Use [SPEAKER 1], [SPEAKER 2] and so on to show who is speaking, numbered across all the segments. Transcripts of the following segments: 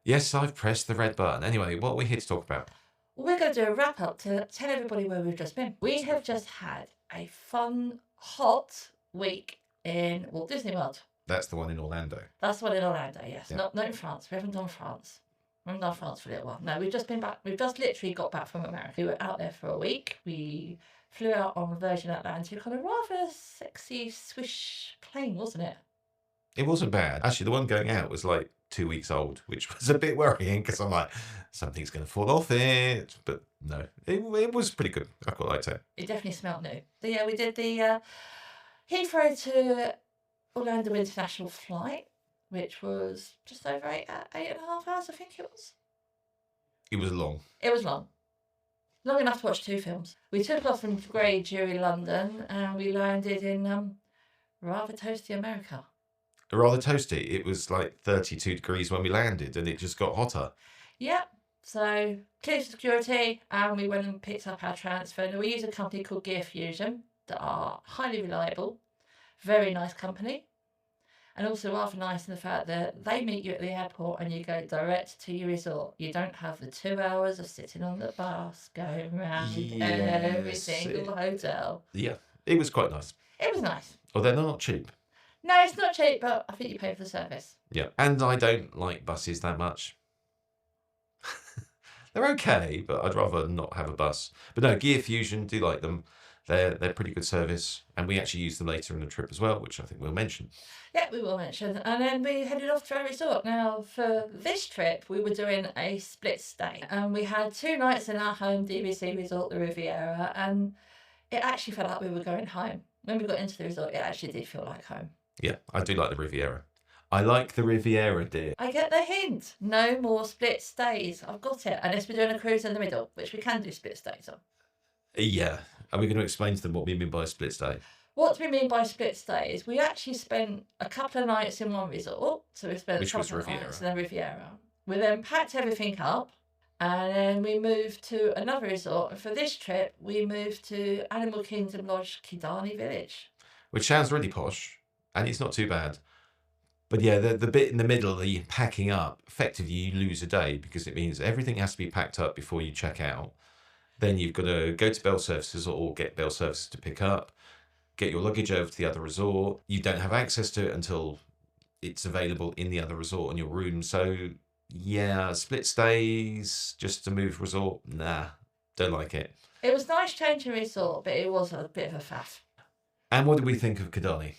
[SPEAKER 1] Yes, I've pressed the red button. Anyway, what are we here to talk about?
[SPEAKER 2] We're going to do a wrap up to tell everybody where we've just been. We have just had a fun, hot week in Walt Disney World.
[SPEAKER 1] That's the one in Orlando.
[SPEAKER 2] That's the one in Orlando, yes.
[SPEAKER 1] Yeah.
[SPEAKER 2] Not in France. We haven't done France. We haven't done France for a little while. No, we've just been back. We've just literally got back from America. We were out there for a week. We flew out on Virgin Atlantic on a rather sexy swish plane, wasn't it?
[SPEAKER 1] It wasn't bad. Actually, the one going out was like 2 weeks old, which was a bit worrying because I'm like, something's going to fall off it. But no, it was pretty good. I quite liked it.
[SPEAKER 2] It definitely smelled new. So yeah, we did the Heathrow to Orlando International flight, which was just over 8.5 hours, I think it was.
[SPEAKER 1] It was long.
[SPEAKER 2] It was long. Long enough to watch 2 films. We took off from Grey Jury, London, and we landed in rather toasty America.
[SPEAKER 1] Rather toasty. It was like 32 degrees when we landed, and it just got hotter.
[SPEAKER 2] Yep. So cleared security, and we went and picked up our transfer. And we use a company called Gear Fusion that are highly reliable, very nice company, and also rather nice in the fact that they meet you at the airport and you go direct to your resort. You don't have the 2 hours of sitting on the bus going around every single hotel.
[SPEAKER 1] Yeah, it was quite nice.
[SPEAKER 2] It was nice.
[SPEAKER 1] Oh, they're not cheap.
[SPEAKER 2] No, it's not cheap, but I think you pay for the service.
[SPEAKER 1] Yeah, and I don't like buses that much. They're okay, but I'd rather not have a bus. But no, Gear Fusion, do like them. They're pretty good service, and we actually use them later in the trip as well, which I think we'll mention.
[SPEAKER 2] Yeah, we will mention. And then we headed off to our resort. Now, for this trip, we were doing a split stay, and we had 2 nights in our home DVC resort, the Riviera, and it actually felt like we were going home. When we got into the resort, it actually did feel like home.
[SPEAKER 1] Yeah, I do like the Riviera. I like the Riviera, dear.
[SPEAKER 2] I get the hint. No more split stays. I've got it. Unless we're doing a cruise in the middle, which we can do split stays on.
[SPEAKER 1] Yeah. Are we going to explain to them what we mean by a split stay?
[SPEAKER 2] What do we mean by split stays? We actually spent a couple of nights in one resort. So we spent
[SPEAKER 1] Which
[SPEAKER 2] a
[SPEAKER 1] was
[SPEAKER 2] couple of
[SPEAKER 1] Riviera.
[SPEAKER 2] nights in the Riviera. We then packed everything up, and then we moved to another resort. And for this trip, we moved to Animal Kingdom Lodge Kidani Village.
[SPEAKER 1] Which sounds really posh, and it's not too bad. But yeah, the bit in the middle, the packing up, effectively you lose a day because it means everything has to be packed up before you check out. Then you've got to go to Bell Services or get Bell Services to pick up, get your luggage over to the other resort. You don't have access to it until it's available in the other resort in your room. So yeah, split stays just to move resort, nah, don't like it.
[SPEAKER 2] It was nice changing resort, but it was a bit of a faff.
[SPEAKER 1] And what did we think of Kidani?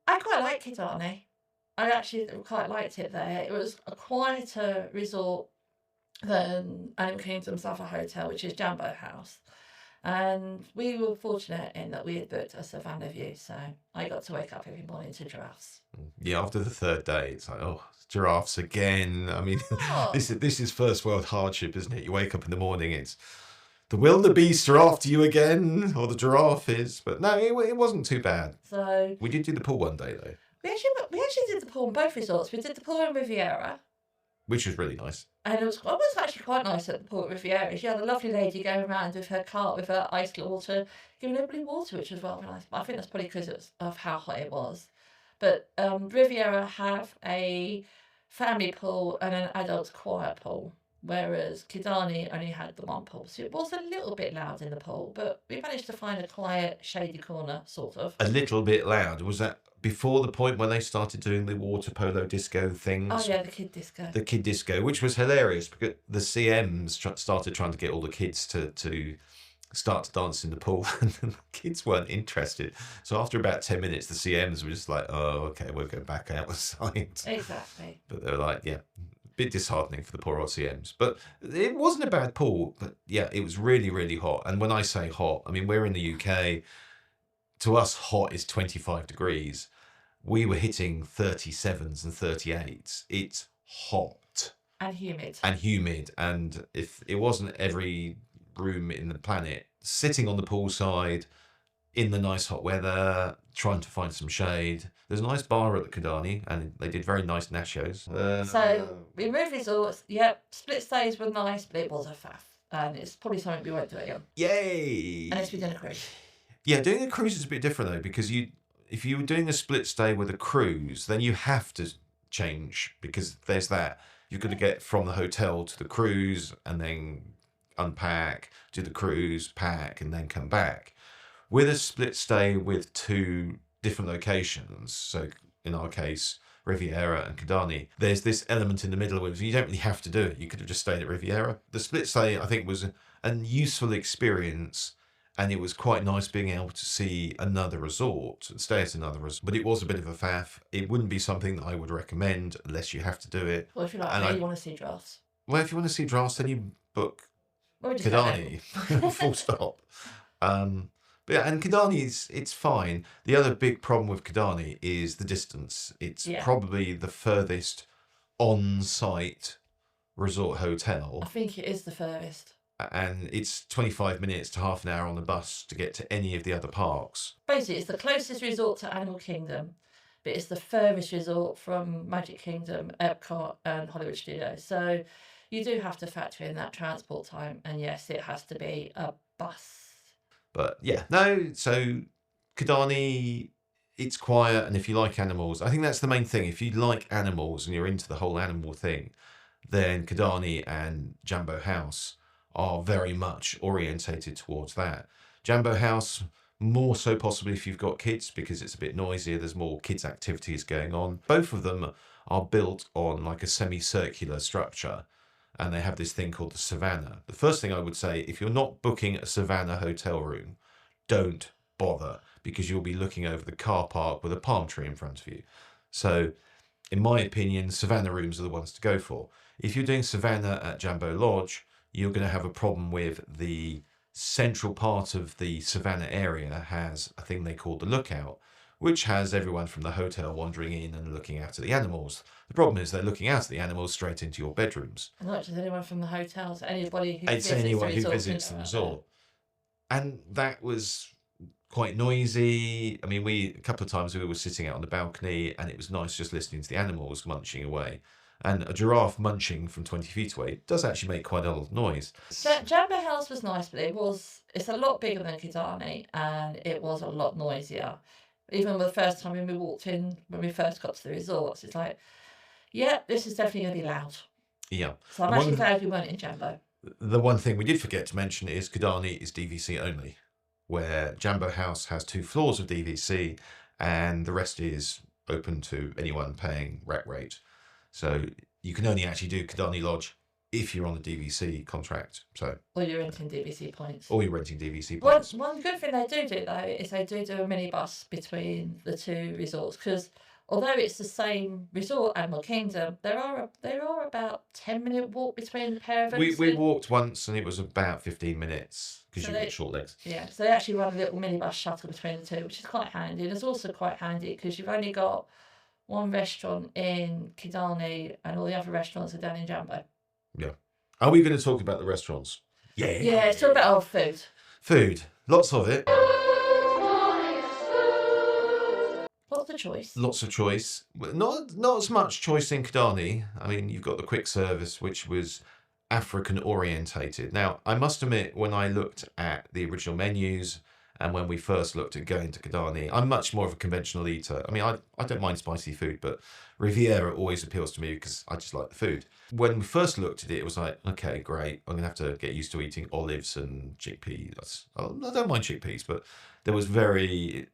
[SPEAKER 2] I quite like Kidani. I actually quite liked it there. It was a quieter resort than Animal Kingdom's other hotel, which is Jumbo House. And we were fortunate in that we had booked a Savannah view, so I got to wake up every morning to giraffes.
[SPEAKER 1] Yeah, after the 3rd day, it's like, oh, giraffes again. I mean,
[SPEAKER 2] Oh.
[SPEAKER 1] this is first world hardship, isn't it? You wake up in the morning, it's the wildebeest are after you again, or the giraffe is. But no, it wasn't too bad.
[SPEAKER 2] So
[SPEAKER 1] We did do the pool one day, though,
[SPEAKER 2] we actually did the pool in both resorts. We did the pool in Riviera,
[SPEAKER 1] which was really nice.
[SPEAKER 2] and it was actually quite nice at the pool at Riviera. She had a lovely lady going around with her cart with her iced water, giving everybody water, which was rather nice. But I think that's probably because of how hot it was. But Riviera have a family pool and an adult quiet pool, whereas Kidani only had the one pool. So it was a little bit loud in the pool, but we managed to find a quiet, shady corner, sort of.
[SPEAKER 1] A little bit loud. Was that before the point when they started doing the water polo disco things?
[SPEAKER 2] Oh yeah, the kid disco.
[SPEAKER 1] The kid disco, which was hilarious because the CMs started trying to get all the kids to start to dance in the pool, and the kids weren't interested. So after about 10 minutes, the CMs were just like, oh, okay, we'll go back outside.
[SPEAKER 2] Exactly.
[SPEAKER 1] But they were like, yeah, a bit disheartening for the poor old CMs. But it wasn't a bad pool, but yeah, it was really, really hot. And when I say hot, I mean, we're in the UK. To us, hot is 25 degrees. We were hitting 37s and 38s. It's hot.
[SPEAKER 2] And humid.
[SPEAKER 1] And humid. And if it wasn't every room in the planet, sitting on the poolside in the nice hot weather, trying to find some shade. There's a nice bar at the Kidani, and they did very nice nachos.
[SPEAKER 2] So we moved resorts. Yep, split stays were nice, but it was a faff. And it's probably something we won't do again.
[SPEAKER 1] Yay!
[SPEAKER 2] Unless we did a cruise.
[SPEAKER 1] Yeah, doing a cruise is a bit different though, because if you were doing a split stay with a cruise, then you have to change because there's that. You've got to get from the hotel to the cruise and then unpack, do the cruise, pack, and then come back. With a split stay with 2 different locations, so in our case, Riviera and Kidani, there's this element in the middle where you don't really have to do it. You could have just stayed at Riviera. The split stay, I think, was a useful experience, and it was quite nice being able to see another resort and stay at another resort. But it was a bit of a faff. It wouldn't be something that I would recommend unless you have to do it.
[SPEAKER 2] Well, if you like
[SPEAKER 1] And
[SPEAKER 2] me,
[SPEAKER 1] I-
[SPEAKER 2] you want to see drafts.
[SPEAKER 1] Well, if you want to see drafts, then you book
[SPEAKER 2] Well, we just don't know.
[SPEAKER 1] Kidani, full stop. But yeah, and Kidani it's fine. The other big problem with Kidani is the distance. It's
[SPEAKER 2] Yeah.
[SPEAKER 1] probably the furthest on-site resort hotel,
[SPEAKER 2] I think it is the furthest.
[SPEAKER 1] and it's 25 minutes to half an hour on the bus to get to any of the other parks.
[SPEAKER 2] Basically, it's the closest resort to Animal Kingdom, but it's the furthest resort from Magic Kingdom, Epcot, and Hollywood Studios. So you do have to factor in that transport time, and yes, it has to be a bus.
[SPEAKER 1] But yeah, no, so Kidani, it's quiet, and if you like animals, I think that's the main thing. If you like animals and you're into the whole animal thing, then Kidani and Jambo House are very much orientated towards that. Jambo House, more so possibly if you've got kids, because it's a bit noisier, there's more kids' activities going on. Both of them are built on like a semicircular structure, and they have this thing called the Savannah. The first thing I would say, if you're not booking a Savannah hotel room, don't bother, because you'll be looking over the car park with a palm tree in front of you. So, in my opinion, Savannah rooms are the ones to go for. If you're doing Savannah at Jambo Lodge, you're going to have a problem with the central part of the Savannah area has a thing they call the lookout, which has everyone from the hotel wandering in and looking out at the animals. The problem is they're looking out at the animals straight into your bedrooms.
[SPEAKER 2] And not just anyone from the hotels, anybody who
[SPEAKER 1] It's
[SPEAKER 2] visits
[SPEAKER 1] anyone
[SPEAKER 2] the
[SPEAKER 1] who
[SPEAKER 2] resort
[SPEAKER 1] visits
[SPEAKER 2] can
[SPEAKER 1] the
[SPEAKER 2] go out there.
[SPEAKER 1] resort. And that was quite noisy. I mean, a couple of times we were sitting out on the balcony, and it was nice just listening to the animals munching away. And a giraffe munching from 20 feet away does actually make quite a lot of noise.
[SPEAKER 2] Jambo House was nice, but it's a lot bigger than Kidani, and it was a lot noisier. Even the first time when we walked in, when we first got to the resorts, it's like, yeah, this is definitely going to be loud.
[SPEAKER 1] Yeah.
[SPEAKER 2] So I'm
[SPEAKER 1] And
[SPEAKER 2] actually
[SPEAKER 1] one-
[SPEAKER 2] glad we weren't in Jambo.
[SPEAKER 1] The one thing we did forget to mention is Kidani is DVC only, where Jambo House has 2 floors of DVC, and the rest is open to anyone paying rack rate. So you can only actually do Kidani Lodge if you're on the DVC contract. So,
[SPEAKER 2] Or you're renting DVC points.
[SPEAKER 1] or you're renting DVC points.
[SPEAKER 2] One good thing they do though is they do a minibus between the 2 resorts, because although it's the same resort, Animal Kingdom, there are about 10-minute walk between the pair of them.
[SPEAKER 1] We walked once, and it was about 15 minutes because
[SPEAKER 2] So
[SPEAKER 1] you've
[SPEAKER 2] they-
[SPEAKER 1] got short legs.
[SPEAKER 2] Yeah, so they actually run a little minibus shuttle between the 2, which is quite handy. And it's also quite handy because you've only got one restaurant in Kidani, and all the other restaurants are down in Jambo.
[SPEAKER 1] Are we going to talk about the restaurants? Yeah.
[SPEAKER 2] Yeah, it's all about old food.
[SPEAKER 1] Food. Lots of it.
[SPEAKER 2] What's the choice?
[SPEAKER 1] Lots of choice. But not as much choice in Kidani. I mean, you've got the quick service, which was African orientated. Now, I must admit, when I looked at the original menus and when we first looked at going to Kidani, I'm much more of a conventional eater. I mean, I don't mind spicy food, but Riviera always appeals to me because I just like the food. When we first looked at it, it was like, okay, great. I'm going to have to get used to eating olives and chickpeas. I don't mind chickpeas, but there was very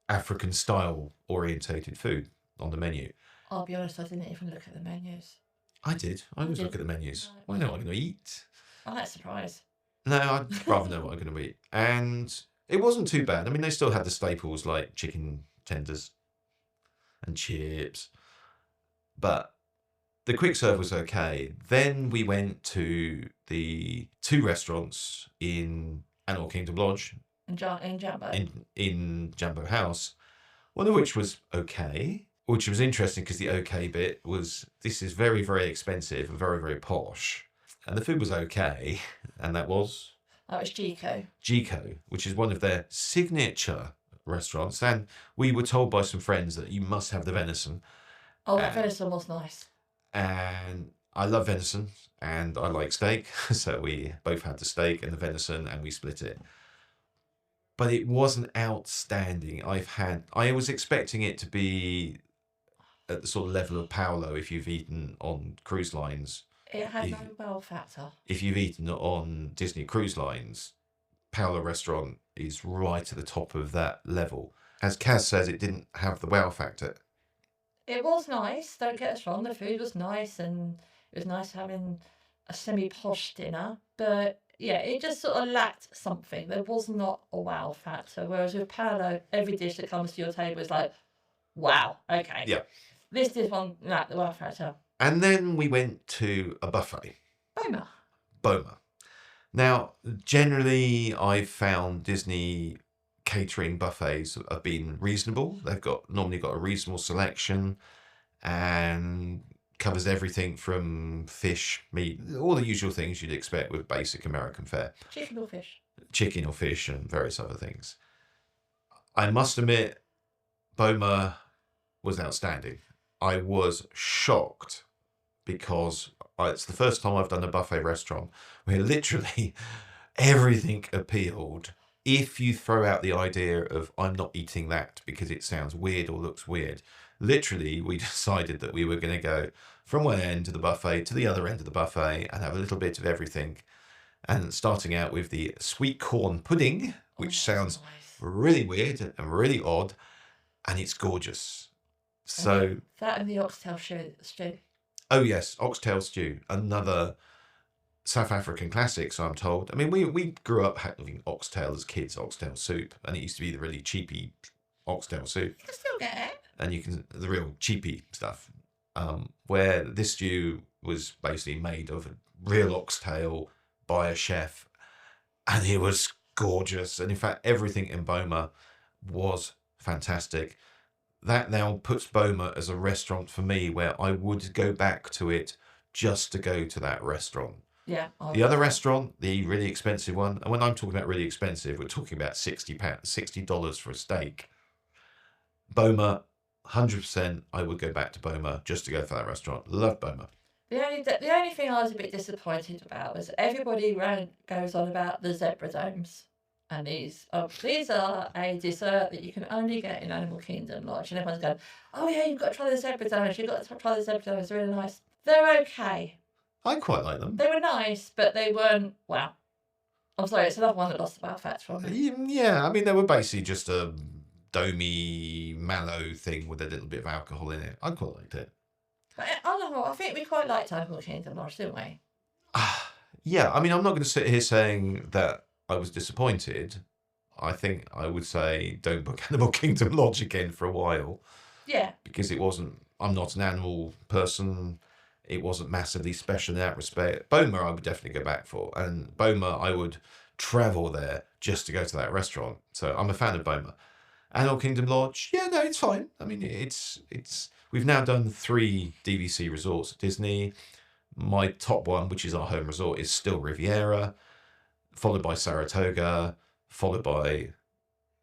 [SPEAKER 1] African style orientated food on the menu.
[SPEAKER 2] I'll be honest, I didn't even look at the menus.
[SPEAKER 1] I did. I always
[SPEAKER 2] did?
[SPEAKER 1] look at the menus.
[SPEAKER 2] Right.
[SPEAKER 1] Well, I know what I'm going to eat.
[SPEAKER 2] I'm not surprised.
[SPEAKER 1] No, I'd rather know what I'm going to eat. And it wasn't too bad. I mean, they still had the staples like chicken tenders and chips. But the quick serve was okay. Then we went to the 2 restaurants in Animal Kingdom Lodge,
[SPEAKER 2] In Jambo.
[SPEAKER 1] in Jambo House, one of which was okay, which was interesting because the okay bit was, this is very, very expensive and very, very posh. And the food was okay, and that was
[SPEAKER 2] That was Gico.
[SPEAKER 1] Gico, which is one of their signature restaurants. And we were told by some friends that you must have the venison.
[SPEAKER 2] Oh, that venison was nice.
[SPEAKER 1] And I love venison and I like steak. So we both had the steak and the venison and we split it. But it wasn't outstanding. I was expecting it to be at the sort of level of Paolo if you've eaten on cruise lines.
[SPEAKER 2] It had
[SPEAKER 1] If,
[SPEAKER 2] no wow factor.
[SPEAKER 1] if you've eaten on Disney Cruise Lines, Paolo restaurant is right at the top of that level. As Kaz says, it didn't have the wow factor.
[SPEAKER 2] It was nice, don't get us wrong, the food was nice and it was nice having a semi-posh dinner, but yeah, it just sort of lacked something. There was not a wow factor, whereas with Paolo, every dish that comes to your table is like, wow, okay.
[SPEAKER 1] Yeah.
[SPEAKER 2] This dish one lacked the wow factor.
[SPEAKER 1] And then we went to a buffet. Boma. Now, generally, I've found Disney catering buffets have been reasonable. They've normally got a reasonable selection and covers everything from fish, meat, all the usual things you'd expect with basic American fare.
[SPEAKER 2] Chicken or fish
[SPEAKER 1] And various other things. I must admit, Boma was outstanding. I was shocked because it's the first time I've done a buffet restaurant where literally everything appealed. If you throw out the idea of I'm not eating that because it sounds weird or looks weird, literally we decided that we were going to go from one end of the buffet to the other end of the buffet and have a little bit of everything. And starting out with the sweet corn pudding, which sounds really weird and really odd, and it's gorgeous. So
[SPEAKER 2] that and the oxtail stew.
[SPEAKER 1] Oh yes, oxtail stew, another South African classic, so I'm told. I mean, we grew up having oxtail as kids, oxtail soup, and it used to be the really cheapy oxtail soup.
[SPEAKER 2] You can still get it.
[SPEAKER 1] And the real cheapy stuff, where this stew was basically made of a real oxtail by a chef, and it was gorgeous. And in fact, everything in Boma was fantastic. That now puts Boma as a restaurant for me where I would go back to it just to go to that restaurant.
[SPEAKER 2] Yeah.
[SPEAKER 1] The other restaurant, the really expensive one, and when I'm talking about really expensive, we're talking about $60 for a steak. Boma, 100%, I would go back to Boma just to go for that restaurant. Love Boma.
[SPEAKER 2] The only thing I was a bit disappointed about was everybody goes on about the zebra domes. And these are a dessert that you can only get in Animal Kingdom Lodge. And everyone's going, oh yeah, you've got to try the zebra donuts. You've got to try the zebra donuts. They're really nice. They're okay.
[SPEAKER 1] I quite like them.
[SPEAKER 2] They were nice, but they weren't, wow. I'm sorry, it's another one that lost the wow factor from me.
[SPEAKER 1] Yeah, I mean, they were basically just a domey, mallow thing with a little bit of alcohol in it. I quite liked it.
[SPEAKER 2] But on the whole, I think we quite liked Animal Kingdom Lodge, didn't we?
[SPEAKER 1] Yeah, I mean, I'm not going to sit here saying that I was disappointed. I think I would say don't book Animal Kingdom Lodge again for a while.
[SPEAKER 2] Yeah.
[SPEAKER 1] Because I'm not an animal person. It wasn't massively special in that respect. Boma, I would definitely go back for. And Boma, I would travel there just to go to that restaurant. So I'm a fan of Boma. Animal Kingdom Lodge, yeah, no, it's fine. I mean, we've now done 3 DVC resorts at Disney. My top one, which is our home resort, is still Riviera, followed by Saratoga, followed by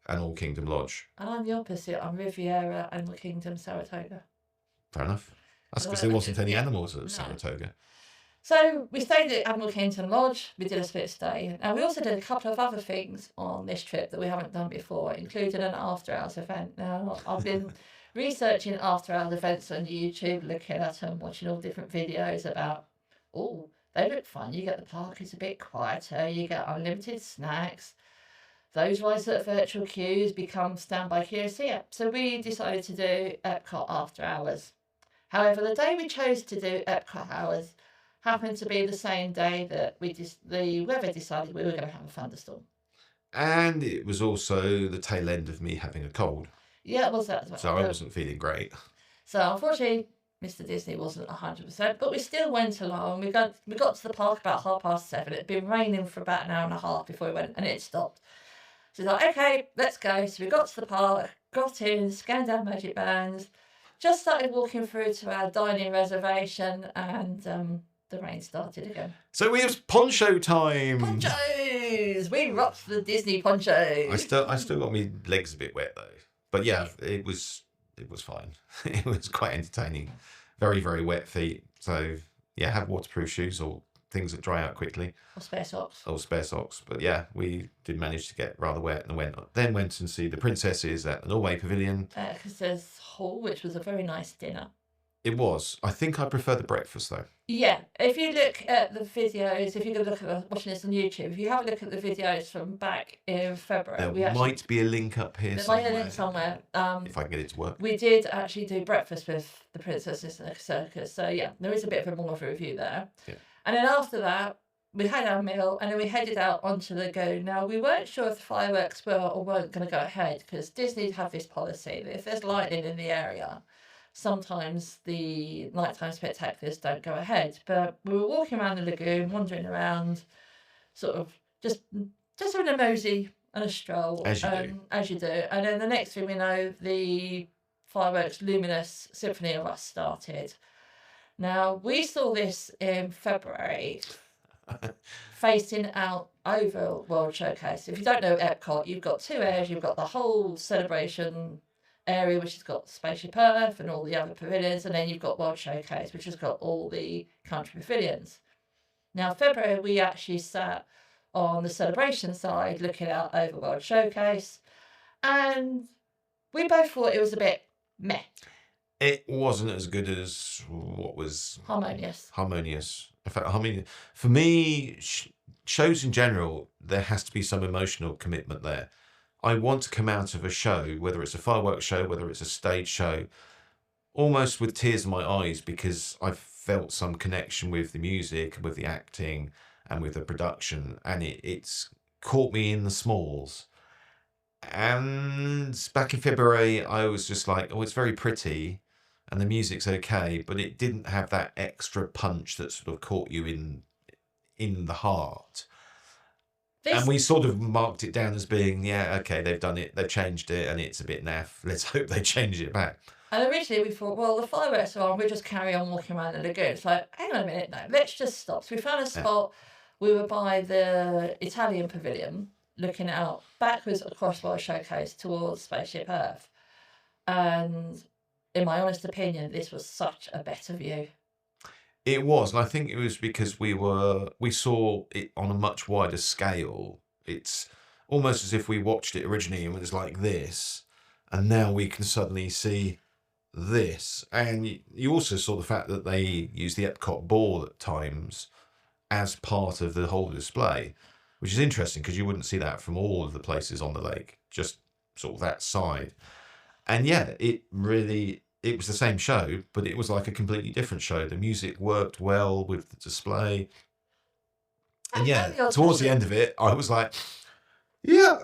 [SPEAKER 1] Animal Kingdom Lodge.
[SPEAKER 2] And I'm the opposite. I'm Riviera, Animal Kingdom, Saratoga.
[SPEAKER 1] Fair enough. That's because there wasn't any animals at Saratoga.
[SPEAKER 2] So we stayed at Animal Kingdom Lodge. We did a split stay. And we also did a couple of other things on this trip that we haven't done before, including an after-hours event. Now, I've been researching after-hours events on YouTube, looking at them, watching all different videos about, they look fun. You get the park is a bit quieter. You get unlimited snacks. Those rides at virtual queues become standby queues. So we decided to do EPCOT after hours. However, the day we chose to do EPCOT hours happened to be the same day that the weather decided we were going to have a thunderstorm.
[SPEAKER 1] And it was also the tail end of me having a cold.
[SPEAKER 2] Yeah, it was that as well.
[SPEAKER 1] So I wasn't feeling great.
[SPEAKER 2] So unfortunately, Mr. Disney wasn't 100%, but we still went along. We got to the park about 7:30. It had been raining for about an hour and a half before we went, and it stopped. So we like, okay, let's go. So we got to the park, got in, scanned our magic bands, just started walking through to our dining reservation, and the rain started again.
[SPEAKER 1] So it was poncho time.
[SPEAKER 2] Ponchos! We rocked the Disney ponchos.
[SPEAKER 1] I still got my legs a bit wet though. But yeah, it was fine. It was quite entertaining. Very, very wet feet. So yeah, have waterproof shoes or things that dry out quickly.
[SPEAKER 2] Or spare socks.
[SPEAKER 1] But yeah, we did manage to get rather wet and went and see the princesses at the Norway Pavilion.
[SPEAKER 2] Because there's hall, which was a very nice dinner.
[SPEAKER 1] It was. I think I prefer the breakfast though.
[SPEAKER 2] Yeah, if you look at the videos, if you're going to look at watching this on YouTube, if you have a look at the videos from back in February,
[SPEAKER 1] There might be a link up here
[SPEAKER 2] there might be a
[SPEAKER 1] somewhere.
[SPEAKER 2] link somewhere.
[SPEAKER 1] If I can get it to work.
[SPEAKER 2] We did actually do breakfast with the princesses in the circus, so yeah, there is a bit of a more of a review there.
[SPEAKER 1] Yeah.
[SPEAKER 2] And then after that, we had our meal, and then we headed out onto the lagoon. Now, we weren't sure if the fireworks were or weren't going to go ahead, because Disney have this policy that if there's lightning in the area, sometimes the nighttime spectaculars don't go ahead. But we were walking around the lagoon, wandering around, sort of just having a mosey and a stroll.
[SPEAKER 1] As you do.
[SPEAKER 2] As you do. And then the next thing we know, the fireworks Luminous Symphony of Us started. Now, we saw this in February, facing out over World Showcase. If you don't know EPCOT, you've got two areas. You've got the whole celebration area, which has got Spaceship Earth and all the other pavilions, and then you've got World Showcase, which has got all the country pavilions. Now, February, we actually sat on the celebration side, looking out over World Showcase, and we both thought it was a bit meh.
[SPEAKER 1] It wasn't as good as what was
[SPEAKER 2] Harmonious.
[SPEAKER 1] In fact, for me, shows in general, there has to be some emotional commitment there. I want to come out of a show, whether it's a fireworks show, whether it's a stage show, almost with tears in my eyes, because I've felt some connection with the music, with the acting, and with the production, and it's caught me in the smalls. And back in February, I was just like, oh, it's very pretty, and the music's okay, but it didn't have that extra punch that sort of caught you in the heart. And we sort of marked it down as being, yeah, okay, they've done it, they've changed it, and it's a bit naff. Let's hope they change it back.
[SPEAKER 2] And originally we thought, well, the fireworks are on, we'll just carry on walking around the lagoon. It's like, hang on a minute, no, let's just stop. So we found a spot, we were by the Italian pavilion, looking out backwards across World Showcase towards Spaceship Earth. And in my honest opinion, this was such a better view.
[SPEAKER 1] It was, and I think it was because we saw it on a much wider scale. It's almost as if we watched it originally and it was like this, and now we can suddenly see this. And you also saw the fact that they use the EPCOT ball at times as part of the whole display, which is interesting because you wouldn't see that from all of the places on the lake, just sort of that side. And yeah, it was the same show, but it was like a completely different show. The music worked well with the display. And yeah, towards the end of it, I was like, yeah,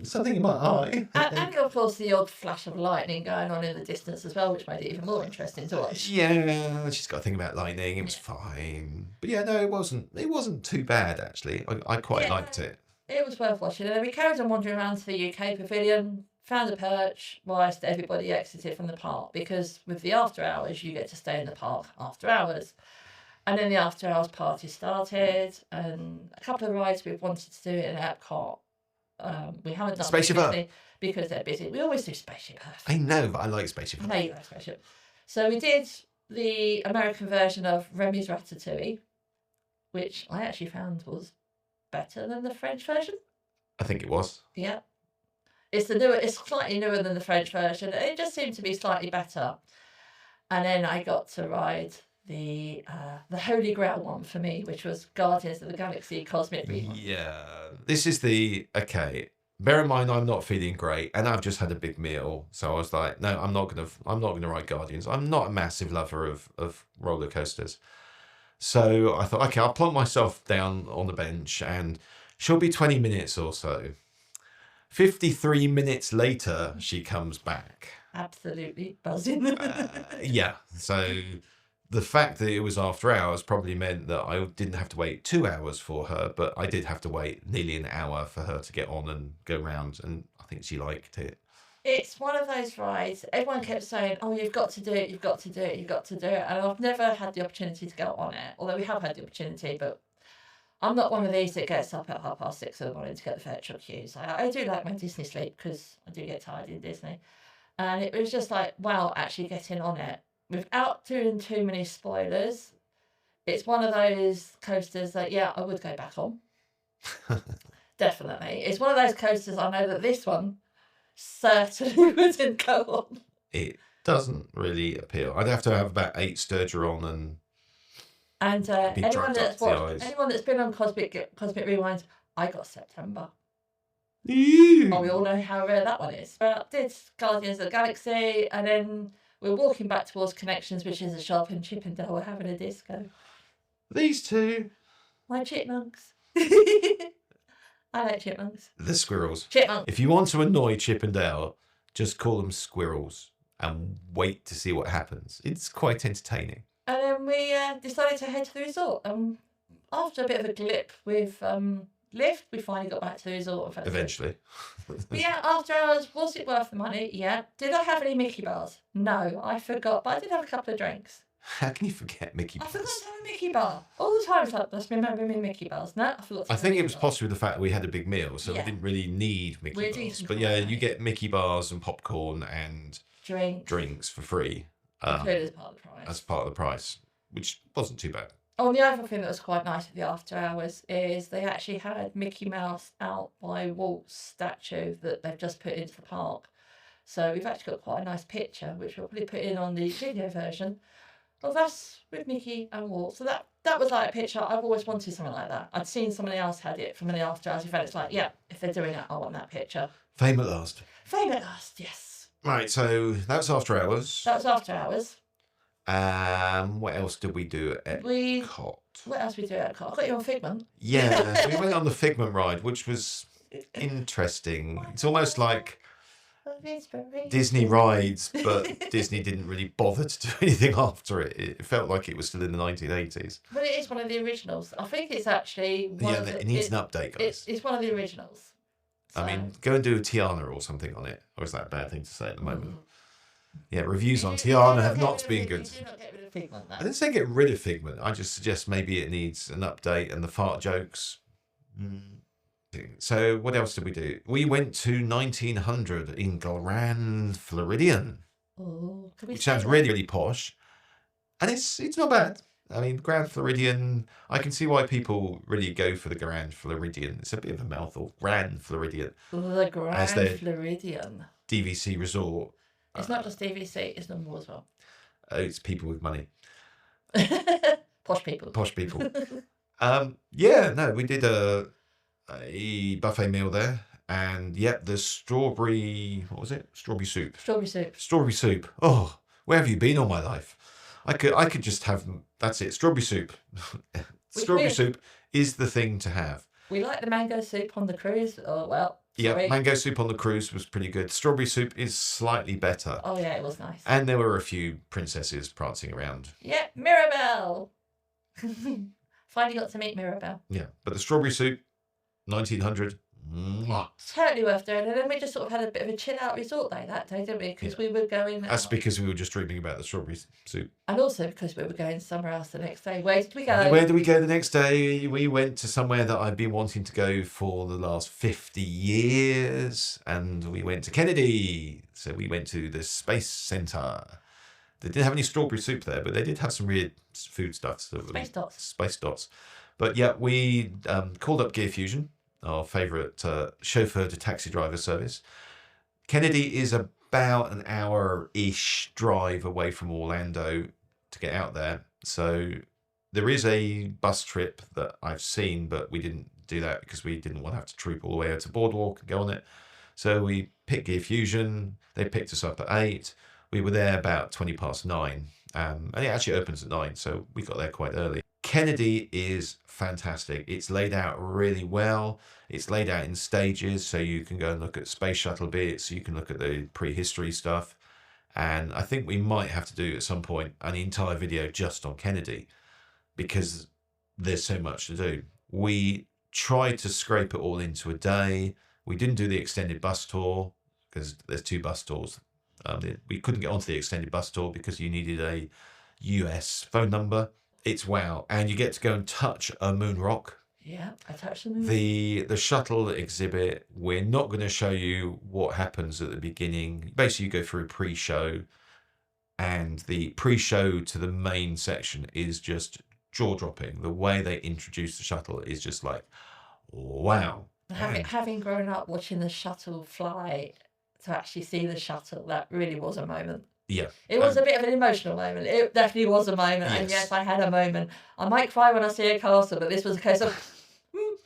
[SPEAKER 1] something in my eye.
[SPEAKER 2] And of course the odd flash of lightning going on in the distance as well, which made it even more interesting to watch.
[SPEAKER 1] Yeah, she's got to think about lightning. It was fine. But yeah, no, it wasn't too bad, actually. I quite liked it.
[SPEAKER 2] It was worth watching. And then we carried on wandering around to the UK pavilion, found a perch whilst everybody exited from the park, because with the after hours, you get to stay in the park after hours. And then the after hours party started, and a couple of rides we've wanted to do in Epcot. We haven't done
[SPEAKER 1] Spaceship Earth
[SPEAKER 2] because they're busy. We always do Spaceship Earth.
[SPEAKER 1] I know, but I like Spaceship Earth.
[SPEAKER 2] I know you like Spaceship. So we did the American version of Remy's Ratatouille, which I actually found was better than the French version.
[SPEAKER 1] I think it was.
[SPEAKER 2] Yeah. It's slightly newer than the French version. It just seemed to be slightly better. And then I got to ride the Holy Grail one for me, which was Guardians of the Galaxy Cosmic Rewind.
[SPEAKER 1] Yeah. This is okay. Bear in mind, I'm not feeling great, and I've just had a big meal, so I was like, no, I'm not gonna ride Guardians. I'm not a massive lover of roller coasters, so I thought, okay, I'll plonk myself down on the bench, and she'll be 20 minutes or so. 53 minutes later, she comes back.
[SPEAKER 2] Absolutely buzzing.
[SPEAKER 1] Yeah, so the fact that it was after hours probably meant that I didn't have to wait 2 hours for her, but I did have to wait nearly an hour for her to get on and go round, and I think she liked it.
[SPEAKER 2] It's one of those rides, everyone kept saying, oh, you've got to do it, you've got to do it, you've got to do it, and I've never had the opportunity to go on it, although we have had the opportunity, but I'm not one of these that gets up at 6:30 in the morning to get the virtual queues. I do like my Disney sleep because I do get tired in Disney. And it was just like, wow, actually getting on it. Without doing too many spoilers, it's one of those coasters that, yeah, I would go back on. Definitely. It's one of those coasters I know that this one certainly wouldn't go on.
[SPEAKER 1] it doesn't really appeal. I'd have to have about 8 Sturgeon and
[SPEAKER 2] And
[SPEAKER 1] be
[SPEAKER 2] anyone
[SPEAKER 1] drugged up
[SPEAKER 2] that's
[SPEAKER 1] to the
[SPEAKER 2] watched,
[SPEAKER 1] eyes.
[SPEAKER 2] anyone that's been on Cosmic Rewind, I got September.
[SPEAKER 1] Ew.
[SPEAKER 2] Oh, we all know how rare that one is. But did Guardians of the Galaxy, and then we're walking back towards Connections, which is a shop, and Chip and Dale were having a disco.
[SPEAKER 1] These two.
[SPEAKER 2] My chipmunks. I like chipmunks.
[SPEAKER 1] The squirrels.
[SPEAKER 2] Chipmunks.
[SPEAKER 1] If you want to annoy Chip and Dale, just call them squirrels and wait to see what happens. It's quite entertaining.
[SPEAKER 2] And then we decided to head to the resort. After a bit of a glip with lift, we finally got back to the resort.
[SPEAKER 1] Eventually.
[SPEAKER 2] But yeah, after hours, was it worth the money? Yeah. Did I have any Mickey bars? No, I forgot, but I did have a couple of drinks.
[SPEAKER 1] How can you forget Mickey
[SPEAKER 2] I
[SPEAKER 1] bars?
[SPEAKER 2] forgot to have a Mickey bar. All the time, it's like, let's remember me Mickey bars. No, I forgot to
[SPEAKER 1] I
[SPEAKER 2] have
[SPEAKER 1] think
[SPEAKER 2] Mickey
[SPEAKER 1] it was
[SPEAKER 2] bars.
[SPEAKER 1] possibly the fact that we had a big meal, so
[SPEAKER 2] Yeah.
[SPEAKER 1] we didn't really need Mickey
[SPEAKER 2] We're
[SPEAKER 1] bars.
[SPEAKER 2] decent
[SPEAKER 1] But yeah,
[SPEAKER 2] quality.
[SPEAKER 1] you get Mickey bars and popcorn and
[SPEAKER 2] Drinks.
[SPEAKER 1] for free
[SPEAKER 2] Included as part of the price.
[SPEAKER 1] as part of the price, which wasn't too bad.
[SPEAKER 2] Oh, and the other thing that was quite nice at the after hours is they actually had Mickey Mouse out by Walt's statue that they've just put into the park. So we've actually got quite a nice picture, which we'll probably put in on the video version of us with Mickey and Walt. So that was like a picture. I've always wanted something like that. I'd seen somebody else had it from an after hours event. It's like, yeah, if they're doing that, I want that picture.
[SPEAKER 1] Fame at last.
[SPEAKER 2] Fame at last, yes.
[SPEAKER 1] Right, so that was after hours.
[SPEAKER 2] That was after hours.
[SPEAKER 1] What else did we do at EPCOT?
[SPEAKER 2] What else we do at EPCOT? I got you on Figment.
[SPEAKER 1] Yeah, we went on the Figment ride, which was interesting. It's almost like Disney rides, but Disney didn't really bother to do anything after it. It felt like it was still in the 1980s.
[SPEAKER 2] But it is one of the originals. I think it's actually one of the,
[SPEAKER 1] it needs an update, guys.
[SPEAKER 2] It's one of the originals.
[SPEAKER 1] I mean, go and do a Tiana or something on it. Or is that a bad thing to say at the moment? Yeah, reviews on Tiana have not been good.
[SPEAKER 2] You do not get rid of Figment, though.
[SPEAKER 1] I didn't say get rid of Figment. I just suggest maybe it needs an update and the fart jokes. So what else did we do? We went to 1900 in Grand Floridian,
[SPEAKER 2] Oh, can we
[SPEAKER 1] which
[SPEAKER 2] say
[SPEAKER 1] sounds
[SPEAKER 2] that?
[SPEAKER 1] really, really posh. And it's not bad. I mean, Grand Floridian, I can see why people really go for the Grand Floridian. It's a bit of a mouthful. Grand Floridian.
[SPEAKER 2] The Grand
[SPEAKER 1] their-
[SPEAKER 2] Floridian.
[SPEAKER 1] DVC resort.
[SPEAKER 2] It's not just DVC, it's normal as well.
[SPEAKER 1] It's people with money.
[SPEAKER 2] Posh people.
[SPEAKER 1] Posh people. Yeah, no, we did a buffet meal there. And yep, the strawberry, what was it? Strawberry soup.
[SPEAKER 2] Strawberry soup.
[SPEAKER 1] Strawberry soup. Oh, where have you been all my life? I could just have, that's it, strawberry soup. Strawberry soup is the thing to have.
[SPEAKER 2] We like the mango soup on the cruise. Oh, well.
[SPEAKER 1] Yeah,
[SPEAKER 2] sorry.
[SPEAKER 1] mango soup on the cruise was pretty good. Strawberry soup is slightly better.
[SPEAKER 2] Oh, yeah, it was nice.
[SPEAKER 1] And there were a few princesses prancing around.
[SPEAKER 2] Yeah, Mirabelle. Finally got to meet Mirabelle.
[SPEAKER 1] Yeah, but the strawberry soup, 1900. Mwah.
[SPEAKER 2] Totally worth doing. And then we just sort of had a bit of a chill out resort day that day, didn't we? Because we were going.
[SPEAKER 1] That's because we were just dreaming about the strawberry soup.
[SPEAKER 2] And also because we were going somewhere else the next day. Where did we go?
[SPEAKER 1] Where did we go the next day? We went to somewhere that I've been wanting to go for the last 50 years. And we went to Kennedy. So we went to the Space Center. They didn't have any strawberry soup there, but they did have some weird food stuff. So
[SPEAKER 2] Space dots.
[SPEAKER 1] Space dots. But yeah, we called up Gear Fusion, our favourite chauffeur to taxi driver service. Kennedy is about an hour-ish drive away from Orlando to get out there. So there is a bus trip that I've seen, but we didn't do that because we didn't want to have to troop all the way out to Boardwalk and go on it. So we picked Gear Fusion. They picked us up at 8. We were there about 9:20. And it actually opens at 9, so we got there quite early. Kennedy is fantastic. It's laid out really well. It's laid out in stages, so you can go and look at space shuttle bits, you can look at the prehistory stuff. And I think we might have to do at some point an entire video just on Kennedy because there's so much to do. We tried to scrape it all into a day. We didn't do the extended bus tour because there's 2 bus tours. We couldn't get onto the extended bus tour because you needed a US phone number. It's wow. And you get to go and touch a moon rock.
[SPEAKER 2] Yeah, I touched the moon.
[SPEAKER 1] The shuttle exhibit, we're not going to show you what happens at the beginning. Basically, you go through pre-show, and the pre-show to the main section is just jaw-dropping. The way they introduce the shuttle is just like, wow.
[SPEAKER 2] Having grown up watching the shuttle fly to actually see the shuttle, that really was a moment.
[SPEAKER 1] Yeah.
[SPEAKER 2] It was a bit of an emotional moment. It definitely was a moment.
[SPEAKER 1] Yes.
[SPEAKER 2] And yes, I had a moment. I might cry when I see a castle, but this was a case of...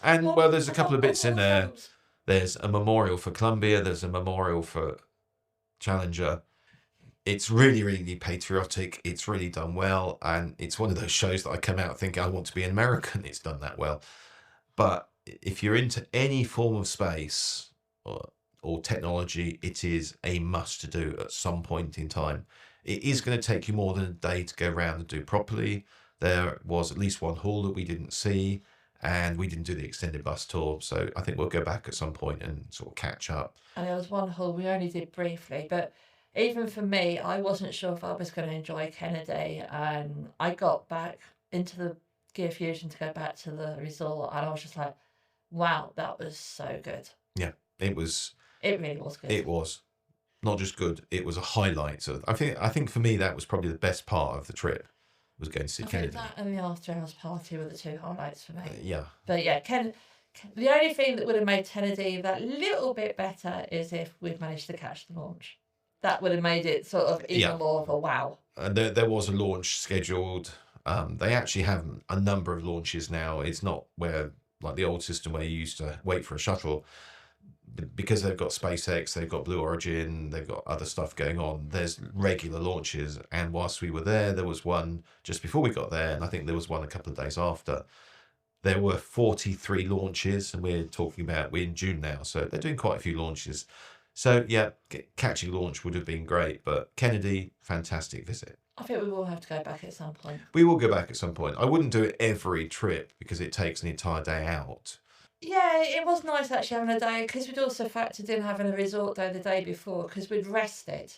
[SPEAKER 1] And, well, there's a couple of bits in there. There's a memorial for Columbia. There's a memorial for Challenger. It's really, really patriotic. It's really done well. And it's one of those shows that I come out thinking I want to be an American. It's done that well. But if you're into any form of space or technology, it is a must to do at some point in time. It is going to take you more than a day to go around and do properly. There was at least one hall that we didn't see, and we didn't do the extended bus tour. So I think we'll go back at some point and sort of catch up.
[SPEAKER 2] And there was one hall we only did briefly, but even for me, I wasn't sure if I was going to enjoy Kennedy. And I got back into the Gear Fusion to go back to the resort, and I was just like, wow, that was so good.
[SPEAKER 1] Yeah, it was.
[SPEAKER 2] It really was good.
[SPEAKER 1] It was not just good; it was a highlight. So I think for me that was probably the best part of the trip, was going to see Kennedy.
[SPEAKER 2] That and the after hours party were the two highlights for me.
[SPEAKER 1] Yeah.
[SPEAKER 2] But yeah, the only thing that would have made Kennedy that little bit better is if we'd managed to catch the launch. That would have made it sort of even more of a wow.
[SPEAKER 1] And there was a launch scheduled. They actually have a number of launches now. It's not where, like the old system where you used to wait for a shuttle. Because they've got SpaceX, they've got Blue Origin, they've got other stuff going on. There's regular launches. And whilst we were there was one just before we got there. And I think there was one a couple of days after. There were 43 launches. And we're in June now. So they're doing quite a few launches. So, yeah, catching launch would have been great. But Kennedy, fantastic visit.
[SPEAKER 2] I think we will have to go back at some point.
[SPEAKER 1] We will go back at some point. I wouldn't do it every trip because it takes an entire day out.
[SPEAKER 2] Yeah, it was nice actually having a day, because we'd also factored in having a resort day the day before, because we'd rested.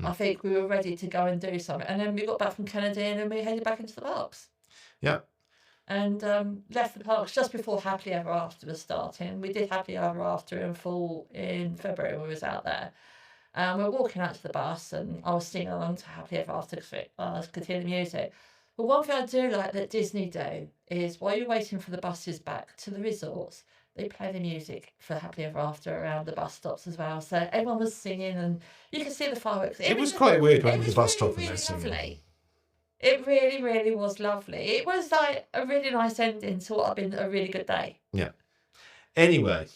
[SPEAKER 2] I think we were ready to go and do something. And then we got back from Kennedy and then we headed back into the parks.
[SPEAKER 1] Yeah.
[SPEAKER 2] And left the parks just before Happily Ever After was starting. We did Happily Ever After in full in February when we was out there. We were walking out to the bus and I was singing along to Happily Ever After because I was continuing the music. But one thing I do like that Disney do is while you're waiting for the buses back to the resorts, they play the music for Happily Ever After around the bus stops as well. So everyone was singing and you could see the fireworks.
[SPEAKER 1] It was quite weird when the bus stop and they're singing.
[SPEAKER 2] Lovely. It really, really was lovely. It was like a really nice ending to what had been a really good day.
[SPEAKER 1] Yeah. Anyway,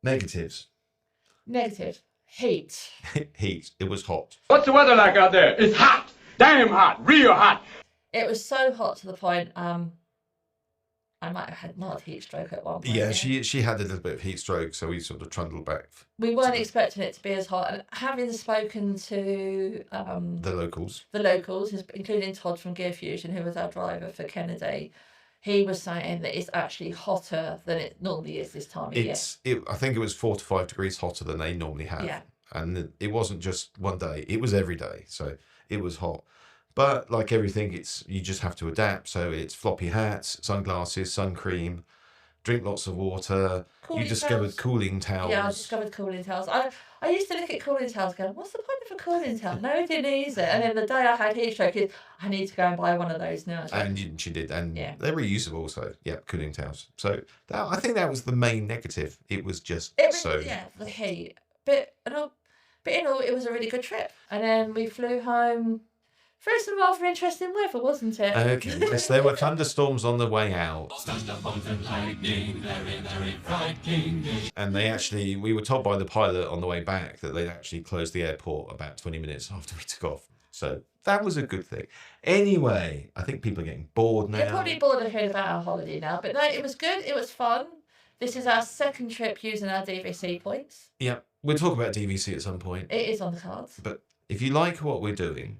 [SPEAKER 1] negatives.
[SPEAKER 2] Negative. Heat.
[SPEAKER 1] Heat. It was hot.
[SPEAKER 3] What's the weather like out there? It's hot. Damn hot. Real hot.
[SPEAKER 2] It was so hot to the point, I might have had mild heat stroke at one point.
[SPEAKER 1] Yeah, she had a little bit of heat stroke, so we sort of trundled back.
[SPEAKER 2] We weren't expecting it to be as hot. And having spoken to
[SPEAKER 1] the locals,
[SPEAKER 2] including Todd from Gear Fusion, who was our driver for Kennedy, he was saying that it's actually hotter than it normally is this time of year.
[SPEAKER 1] I think it was 4 to 5 degrees hotter than they normally have.
[SPEAKER 2] Yeah.
[SPEAKER 1] And it wasn't just one day, it was every day. So it was hot. But like everything, you just have to adapt. So it's floppy hats, sunglasses, sun cream, drink lots of water. You discovered cooling towels.
[SPEAKER 2] Yeah, I discovered cooling towels. I used to look at cooling towels going, what's the point of a cooling towel? No, it didn't use it. And then the day I had heat stroke, I need to go and buy one of those now.
[SPEAKER 1] And she did. And they're reusable. So, yeah, cooling towels. So I think that was the main negative. It was just
[SPEAKER 2] Yeah, the heat. But in all, it was a really good trip. And then we flew home. First some rather interesting weather, wasn't it?
[SPEAKER 1] Okay, yes, there were thunderstorms on the way out. And we were told by the pilot on the way back that they'd actually closed the airport about 20 minutes after we took off. So that was a good thing. Anyway, I think people are getting bored now.
[SPEAKER 2] They're probably bored of hearing about our holiday now. But no, it was good. It was fun. This is our second trip using our DVC points.
[SPEAKER 1] Yeah, we'll talk about DVC at some point.
[SPEAKER 2] It is on the cards.
[SPEAKER 1] But if you like what we're doing,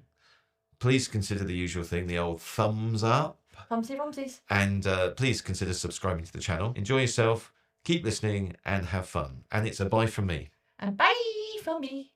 [SPEAKER 1] please consider the usual thing, the old thumbs up.
[SPEAKER 2] Thumbsy rumsies.
[SPEAKER 1] And please consider subscribing to the channel. Enjoy yourself, keep listening, and have fun. And it's a bye from me.
[SPEAKER 2] And bye from me.